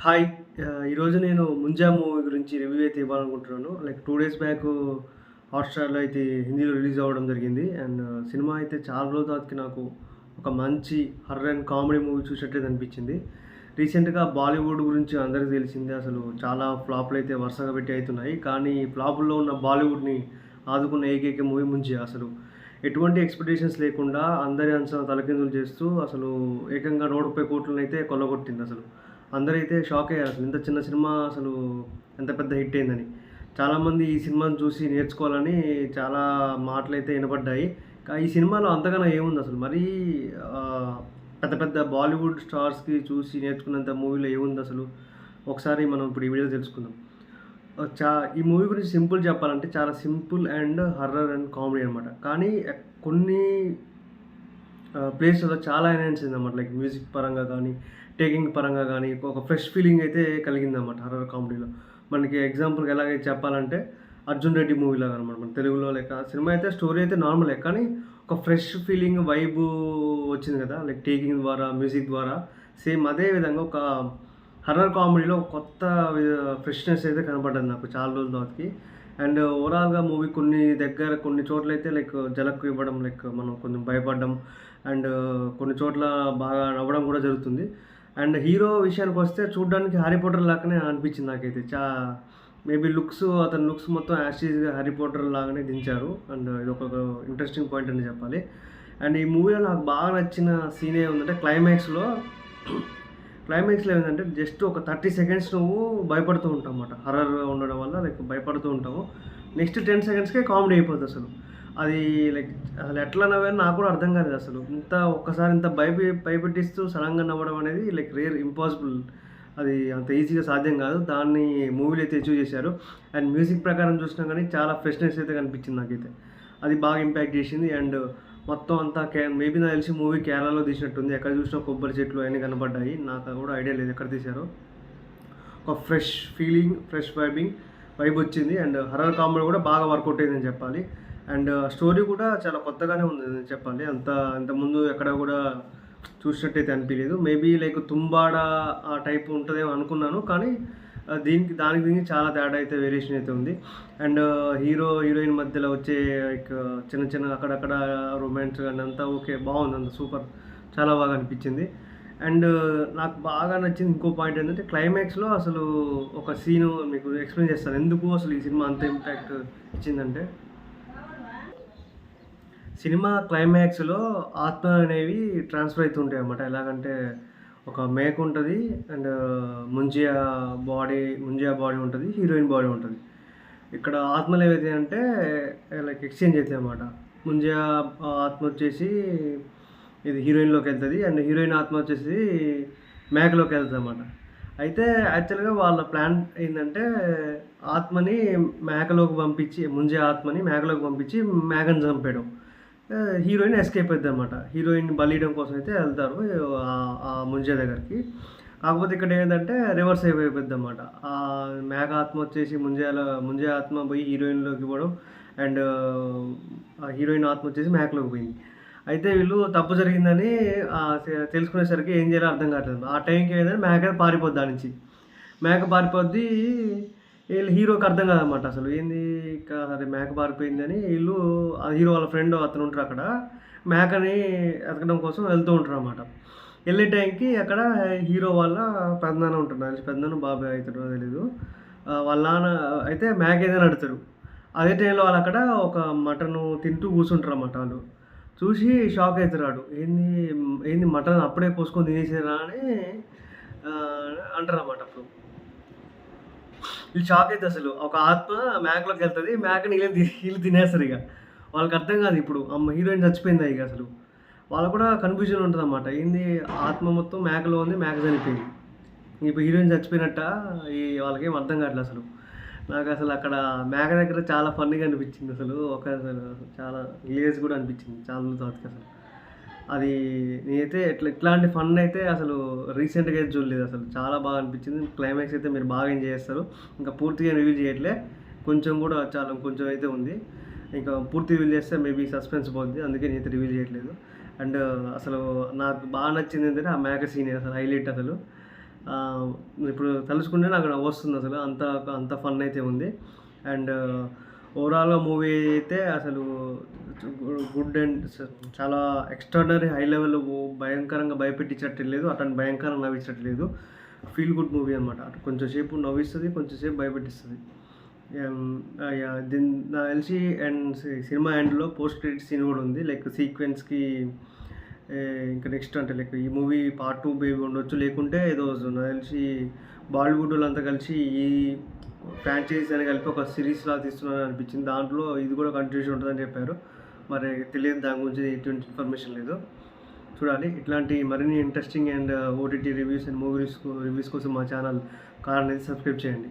Hi. ఈరోజు నేను 'Munjya' movie గురించి రివ్యూ అయితే ఇవ్వాలనుకుంటున్నాను. లైక్ 2 డేస్ బ్యాకు హాట్‌స్టార్‌లో అయితే హిందీలో రిలీజ్ అవ్వడం జరిగింది. అండ్ సినిమా అయితే చాలా రోజుల తర్వాతకి నాకు ఒక మంచి హర్రర్ అండ్ కామెడీ మూవీ చూసినట్లయితే అనిపించింది. రీసెంట్‌గా బాలీవుడ్ గురించి అందరికీ తెలిసిందే. అసలు చాలా ఫ్లాపులు అయితే వరుసగా పెట్టి అయితున్నాయి. కానీ ఫ్లాపుల్లో ఉన్న బాలీవుడ్‌ని ఆదుకున్న ఏకైక మూవీ 'ముంజా'. అసలు ఎటువంటి ఎక్స్‌పెక్టేషన్స్ లేకుండా అందరి అంచనా తలకిందులు చేస్తూ అసలు ఏకంగా 130,00,00,000 అయితే కొల్లగొట్టిందసలు. అందరైతే షాక్ అయ్యారు. అసలు ఇంత చిన్న సినిమా అసలు ఎంత పెద్ద హిట్ అయిందని. చాలామంది ఈ సినిమాని చూసి నేర్చుకోవాలని చాలా మాటలైతే వినపడ్డాయి. ఈ సినిమాలో అంతగానం ఏముందసలు మరీ ఆహ్, పెద్ద పెద్ద బాలీవుడ్ స్టార్స్‌కి చూసి నేర్చుకున్నంత మూవీలో ఏముందసలు? ఒకసారి మనం ఇప్పుడు ఈ వీడియోలో తెలుసుకుందాం. ఆహ్, చా ఈ మూవీ గురించి సింపుల్ చెప్పాలంటే చాలా simple and horror and comedy అనమాట. కానీ కొన్ని ప్లేస్‌లలో చాలా ఎన్హాన్స్ అయిందన్నమాట. లైక్ మ్యూజిక్ పరంగా గానీ, టేకింగ్ పరంగా గానీ, ఒక ఫ్రెష్ ఫీలింగ్ అయితే కలిగిందన్నమాట హర్రర్ కామెడీలో. మనకి ఎగ్జాంపుల్‌గా ఎలాగైతే చెప్పాలంటే 'అర్జున్ రెడ్డి' మూవీ లాగా అనమాట. మన తెలుగులో లైక్ సినిమా అయితే స్టోరీ అయితే నార్మలే. కానీ ఒక ఫ్రెష్ ఫీలింగ్ వైబు వచ్చింది కదా! లైక్ టేకింగ్ ద్వారా, మ్యూజిక్ ద్వారా సేమ్ అదే విధంగా ఒక హర్రర్ కామెడీలో కొత్త ఫ్రెష్‌నెస్ అయితే కనపడ్డది నాకు చాలా రోజుల తర్వాతకి. అండ్ ఓవరాల్‌గా మూవీ కొన్ని చోట్లయితే లైక్ జలక్ ఇవ్వడం, లైక్ మనం కొంచెం భయపడడం అండ్ కొన్ని చోట్ల బాగా నవ్వడం కూడా జరుగుతుంది. అండ్ హీరో విషయానికొస్తే చూడ్డానికి 'హ్యారీ పాటర్' లాగానే అనిపించింది నాకైతే. మేబీ అతని లుక్స్ మొత్తం యాస్ టీజ్‌గా 'హ్యారీ పాటర్' లాగానే దించారు. అండ్ ఇదొక ఇంట్రెస్టింగ్ పాయింట్ అని చెప్పాలి. అండ్ ఈ మూవీలో నాకు బాగా నచ్చిన సీన్ ఏముందంటే క్లైమాక్స్‌లో ఏందంటే జస్ట్ ఒక 30 సెకండ్స్ నువ్వు భయపడుతూ ఉంటావన్నమాట. హర్రర్ ఉండడం వల్ల లైక్ భయపడుతూ ఉంటాము. నెక్స్ట్ 10 సెకండ్స్‌కే కామెడీ అయిపోద్దసలు. అది లైక్ అసలు ఎట్లా నవ్వానో నాకు కూడా అర్థం కాలేదసలు. ఒక్కసారి ఇంత భయపెట్టిస్తూ సడెన్‌గా నవ్వడం అనేది లైక్ ఇంపాసిబుల్. అది అంత ఈజీగా సాధ్యం కాదు. దాన్ని మూవీలో అయితే అచీవ్ చేశారు. అండ్ మ్యూజిక్ ప్రకారం చూసినా కానీ చాలా ఫ్రెష్‌నెస్ అయితే కనిపించింది నాకైతే. అది బాగా ఇంపాక్ట్ చేసింది. అండ్ మొత్తం అంతా మేబీ నాకు తెలిసి మూవీ కేరళలో తీసినట్టుంది. ఎక్కడ చూసినా కొబ్బరి చెట్లు అయన్నీ కనపడ్డాయి. నాకు కూడా ఐడియా లేదు ఎక్కడ తీశారో. ఒక ఫ్రెష్ ఫీలింగ్, ఫ్రెష్ వైబ్ వచ్చింది. అండ్ హర్రర్ కామెడీ కూడా బాగా వర్కౌట్ అయిందని చెప్పాలి. అండ్ స్టోరీ కూడా చాలా కొత్తగానే ఉందని చెప్పాలి. ఇంతకుముందు ఎక్కడ కూడా చూసినట్టయితే అనిపియలేదు. మేబీ లైక్ 'తుంబాడ' ఆ టైప్ ఉంటదేమో అనుకున్నాను. కానీ దీనికి చాలా తేడా అయితే వేరియేషన్ అయితే ఉంది. అండ్ హీరోయిన్ మధ్యలో వచ్చే లైక్ చిన్న చిన్న అక్కడక్కడ రొమాన్స్ గాని అంతా ఓకే. బాగుంది. అంతా సూపర్. చాలా బాగా అనిపించింది. అండ్ నాకు బాగా నచ్చింది ఇంకో పాయింట్ ఏంటంటే క్లైమాక్స్‌లో అసలు ఒక సీను మీకు ఎక్స్‌ప్లెయిన్ చేస్తాను. ఎందుకు అసలు ఈ సినిమా అంత ఇంపాక్ట్ ఇచ్చిందంటే, సినిమా క్లైమాక్స్‌లో ఆత్మలు అనేవి ట్రాన్స్‌ఫర్ అయితుంటాయన్నమాట. ఎలాగంటే ఒక మేక ఉంటది. అండ్ ముంజియా బాడీ ఉంటది. హీరోయిన్ బాడీ ఉంటది. ఇక్కడ ఆత్మలు ఏవైతే అంటే లైక్ ఎక్స్‌చేంజ్ అయితాయన్నమాట. ముంజియా ఆత్మ వచ్చేసి ఇది హీరోయిన్‌లోకెళ్తది. అండ్ హీరోయిన్ ఆత్మ వచ్చేసి మేకలోకెళ్తదన్నమాట. అయితే యాక్చువల్‌గా వాళ్ళ ప్లాన్ ఏందంటే ముంజియా ఆత్మని మేకలోకి పంపించి మేకని చంపేయడం. హీరోయిన్ ఎస్కేప్ అయిద్దనమాట. హీరోయిన్‌ని బలియడం కోసం అయితే ఎళ్తారు ఆ ముంజియా దగ్గరికి. కాకపోతే ఇక్కడ ఏంటంటే రివర్స్ అయిపోయిద్దనమాట. మేక ఆత్మ వచ్చేసి ముంజియా ఆత్మ పోయి హీరోయిన్‌లోకి ఇవ్వడం. అండ్ ఆ హీరోయిన్ ఆత్మ వచ్చేసి మేకలోకి పోయింది. అయితే వీళ్ళు తప్పు జరిగిందని తెలుసుకునేసరికి ఏం చేయాలో అర్థం కావట్లేదు. ఆ టైంకి ఏంటంటే మేక పారిపోద్ది ఆడ నుంచి. మేక పారిపోద్ది. హీరోకి అర్థం కాదనమాట అసలు. అరే మేక పారిపోయిందని హీరో వాళ్ళ ఫ్రెండ్ అతను ఉంటారు అక్కడ. మేకని ఎతకడం కోసం వెళ్తూ ఉంటారనమాట. వెళ్ళే టైంకి అక్కడ హీరో వాళ్ళ పెదనాన్న ఉంటాడు. నాకు తెలిసి పెదనాన్న బాబాయ్ అయితాడో తెలీదు. వాళ్ళ నాన్న అయితే మేక ఏదైనా అడుగుతాడు. అదే టైంలో వాళ్ళక్కడ ఒక మటను తింటూ కూర్చుంటారన్నమాట ఆళ్ళు. చూసి షాక్ అయితారు ఆడు. ఏంది మటన్ అప్పుడే కోసుకొని తినేసారా అని అంటారన్నమాట అప్పుడు. వీళ్ళు షాక్ అయిద్దసలు. ఒక ఆత్మ మేకలోకెళ్తది. మేకని ఈళ్ళు తినేస్తారిగ. వాళ్ళకర్థం కాదు ఇప్పుడు. హీరోయిన్ చచ్చిపోయిందా ఇగ అసలు. వాళ్ళకి కూడా కన్‌ఫ్యూజన్ ఉంటదనమాట. ఆత్మ మొత్తం మేకలో ఉంది. మేక చనిపోయింది. ఇప్పుడు హీరోయిన్ చచ్చిపోయినట్టా? వాళ్ళకేం అర్థం కావట్లే అసలు. నాకసలు అక్కడ మేక దగ్గర చాలా ఫన్నీగా అనిపించిందసలు. చాలా హిలేరియస్ కూడా అనిపించింది చాలా రోజుల తర్వాతకసలు. అది నేనైతే ఇట్లాంటి ఫన్ అయితే అసలు రీసెంట్‌గా అయితే చూడలేదసలు. చాలా బాగా అనిపించింది. క్లైమాక్స్ అయితే మీరు బాగా ఎంజాయ్ చేస్తారు. ఇంకా పూర్తిగా రివీల్ చేయట్లే. కొంచెం అయితే ఉంది. ఇంకా పూర్తి రివీల్ చేస్తే మేబీ సస్పెన్స్ పోద్ది. అందుకే నేనైతే రివీల్ చేయట్లేదు. అండ్ అసలు నాకు బాగా నచ్చింది ఏంటంటే ఆ మేక సీనే అసలు హైలైట్ అసలు. ఇప్పుడు తలుచుకుంటే నాకు నవ్వొస్తుంది అసలు. అంత అంత ఫన్ అయితే ఉంది. అండ్ ఓవరాల్‌గా మూవీ అయితే అసలు గుడ్ అండ్ చాలా ఎక్స్ట్రార్డినరీ హై లెవెల్ భయంకరంగా భయపెట్టించేటట్టు లేదు. అట్లాంటి భయంకరంగా నవ్వించేటట్టు లేదు. ఫీల్ గుడ్ మూవీ అనమాట. కొంచెం సేపు నవ్విస్తది, కొంచెం సేపు భయపెట్టిస్తది. దీని నాకు తెలిసి అండ్ సినిమా ఎండ్‌లో పోస్ట్ క్రెడిట్ సీన్ కూడా ఉంది. లైక్ సీక్వెన్స్‌కి ఇంకా నెక్స్ట్ అంటే లైక్ ఈ మూవీ పార్ట్ 2 మేబీ ఉండొచ్చు. లేకుంటే ఏదో నాకు తెలిసి బాలీవుడ్ వాళ్ళంతా కలిసి ఈ ఫ్రాంచైజీస్ అని కలిపి ఒక సిరీస్‌లా తీస్తున్నారని అనిపించింది. దాంట్లో ఇది కూడా కంటిన్యూషన్ ఉంటదని చెప్పారు. మరి తెలియదు, దాని గురించి ఎటువంటి ఇన్ఫర్మేషన్ లేదు. చూడాలి. ఇట్లాంటి మరిన్ని interesting and OTT reviews and movies reviews కోసం మా ఛానల్ కార్ అనేది సబ్స్క్రైబ్ చేయండి.